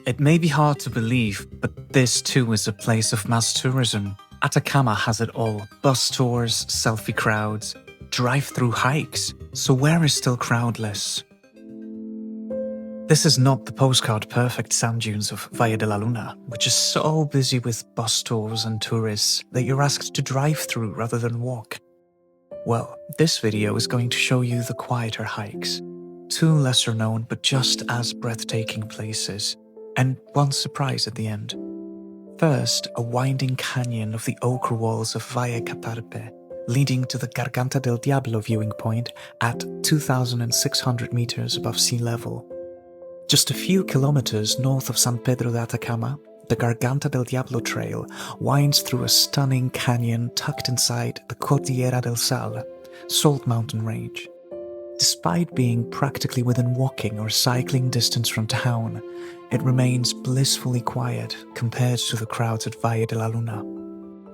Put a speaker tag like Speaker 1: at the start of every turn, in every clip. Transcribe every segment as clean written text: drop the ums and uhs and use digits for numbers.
Speaker 1: It may be hard to believe, but this too is a place of mass tourism. Atacama has it all: bus tours, selfie crowds, drive-through hikes. So where is still crowdless? This is not the postcard-perfect sand dunes of Valle de la Luna, which is so busy with bus tours and tourists that you're asked to drive through rather than walk. Well, this video is going to show you the quieter hikes. Two lesser known but just as breathtaking places, and one surprise at the end. First, a winding canyon of the ochre walls of Valle Catarpe, leading to the Garganta del Diablo viewing point at 2,600 meters above sea level. Just a few kilometers north of San Pedro de Atacama, the Garganta del Diablo trail winds through a stunning canyon tucked inside the Cordillera del Sal, Salt Mountain Range. Despite being practically within walking or cycling distance from town, it remains blissfully quiet compared to the crowds at Valle de la Luna.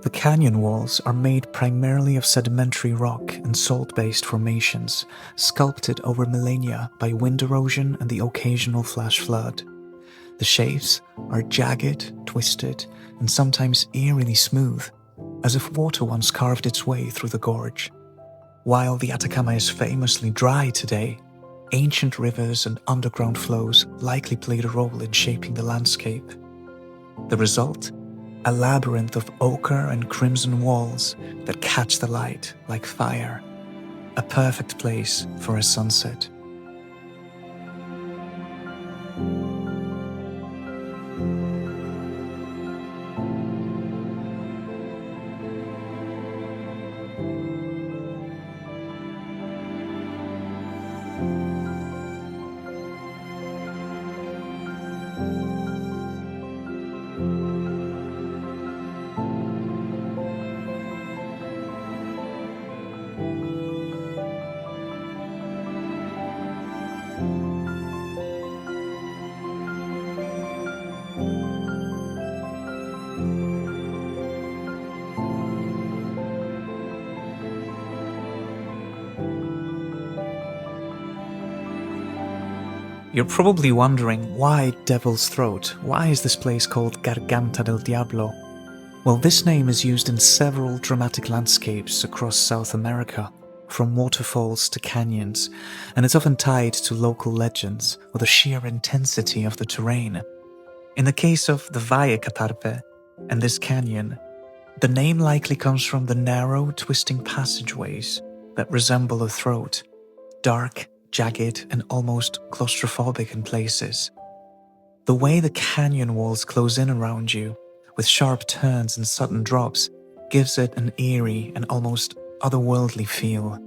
Speaker 1: The canyon walls are made primarily of sedimentary rock and salt-based formations, sculpted over millennia by wind erosion and the occasional flash flood. The shapes are jagged, twisted, and sometimes eerily smooth, as if water once carved its way through the gorge. While the Atacama is famously dry today, ancient rivers and underground flows likely played a role in shaping the landscape. The result? A labyrinth of ochre and crimson walls that catch the light like fire. A perfect place for a sunset. You're probably wondering, why Devil's Throat? Why is this place called Garganta del Diablo? Well, this name is used in several dramatic landscapes across South America, from waterfalls to canyons, and it's often tied to local legends or the sheer intensity of the terrain. In the case of the Valle Catarpe and this canyon, the name likely comes from the narrow, twisting passageways that resemble a throat, dark, jagged, and almost claustrophobic in places. The way the canyon walls close in around you, with sharp turns and sudden drops, gives it an eerie and almost otherworldly feel.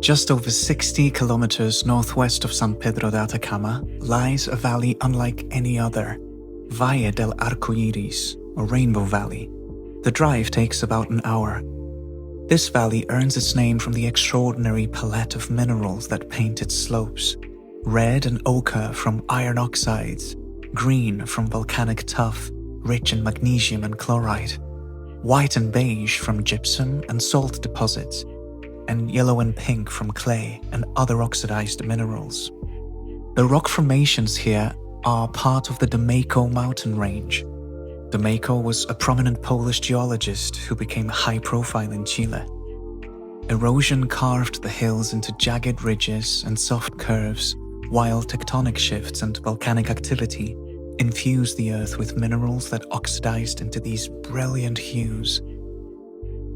Speaker 1: Just over 60 kilometers northwest of San Pedro de Atacama lies a valley unlike any other, Valle del Arcoiris, or Rainbow Valley. The drive takes about an hour. This valley earns its name from the extraordinary palette of minerals that paint its slopes. Red and ochre from iron oxides, green from volcanic tuff, rich in magnesium and chloride, white and beige from gypsum and salt deposits, and yellow and pink from clay and other oxidized minerals. The rock formations here are part of the Domeyko mountain range. Domeyko was a prominent Polish geologist who became high profile in Chile. Erosion carved the hills into jagged ridges and soft curves, while tectonic shifts and volcanic activity infused the earth with minerals that oxidized into these brilliant hues.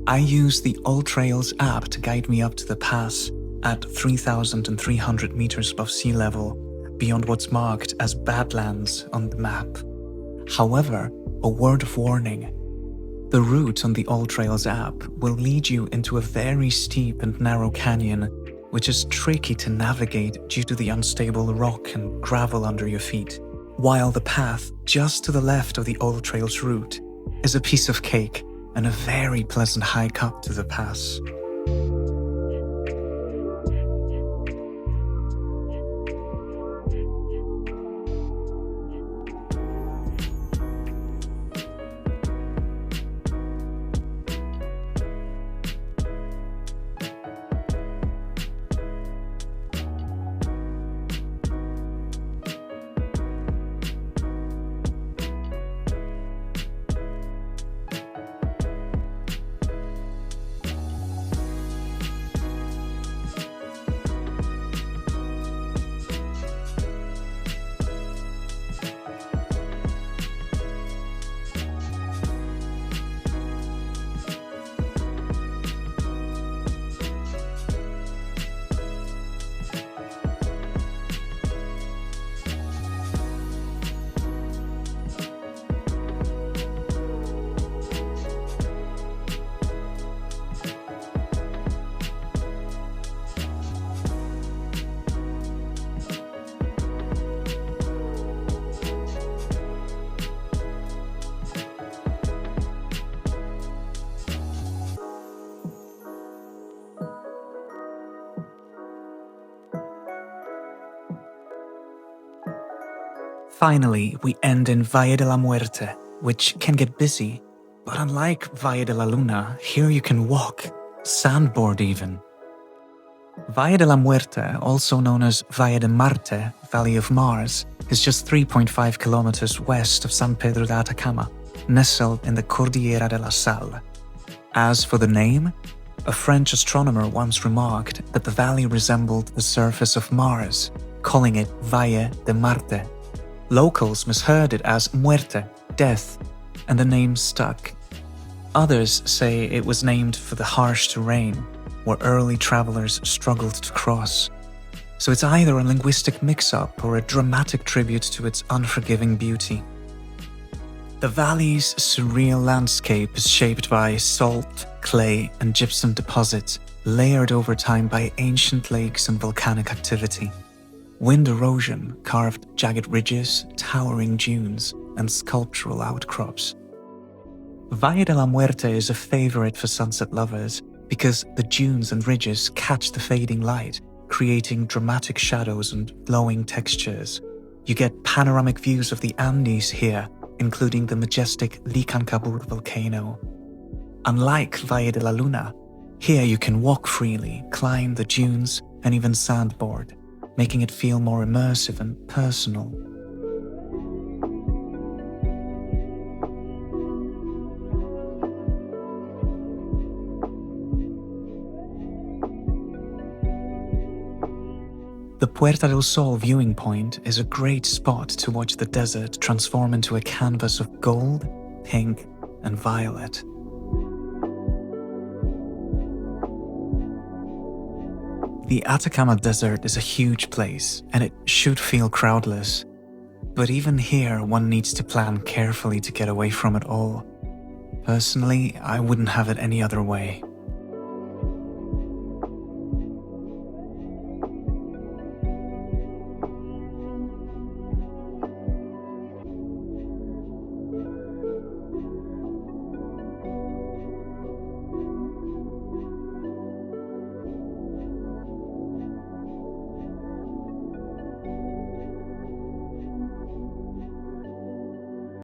Speaker 1: I used the AllTrails app to guide me up to the pass at 3,300 meters above sea level, beyond what's marked as Badlands on the map. However, a word of warning. The route on the AllTrails app will lead you into a very steep and narrow canyon, which is tricky to navigate due to the unstable rock and gravel under your feet, while the path just to the left of the AllTrails route is a piece of cake and a very pleasant hike up to the pass. Finally, we end in Valle de la Muerte, which can get busy, but unlike Valle de la Luna, here you can walk, sandboard even. Valle de la Muerte, also known as Valle de Marte, Valley of Mars, is just 3.5 kilometers west of San Pedro de Atacama, nestled in the Cordillera de la Sal. As for the name, a French astronomer once remarked that the valley resembled the surface of Mars, calling it Valle de Marte. Locals misheard it as Muerte, death, and the name stuck. Others say it was named for the harsh terrain, where early travelers struggled to cross. So it's either a linguistic mix-up or a dramatic tribute to its unforgiving beauty. The valley's surreal landscape is shaped by salt, clay, and gypsum deposits, layered over time by ancient lakes and volcanic activity. Wind erosion carved jagged ridges, towering dunes, and sculptural outcrops. Valle de la Muerte is a favorite for sunset lovers because the dunes and ridges catch the fading light, creating dramatic shadows and glowing textures. You get panoramic views of the Andes here, including the majestic Licancabur volcano. Unlike Valle de la Luna, here you can walk freely, climb the dunes, and even sandboard, making it feel more immersive and personal. The Puerta del Sol viewing point is a great spot to watch the desert transform into a canvas of gold, pink, and violet. The Atacama Desert is a huge place, and it should feel crowdless. But even here, one needs to plan carefully to get away from it all. Personally, I wouldn't have it any other way.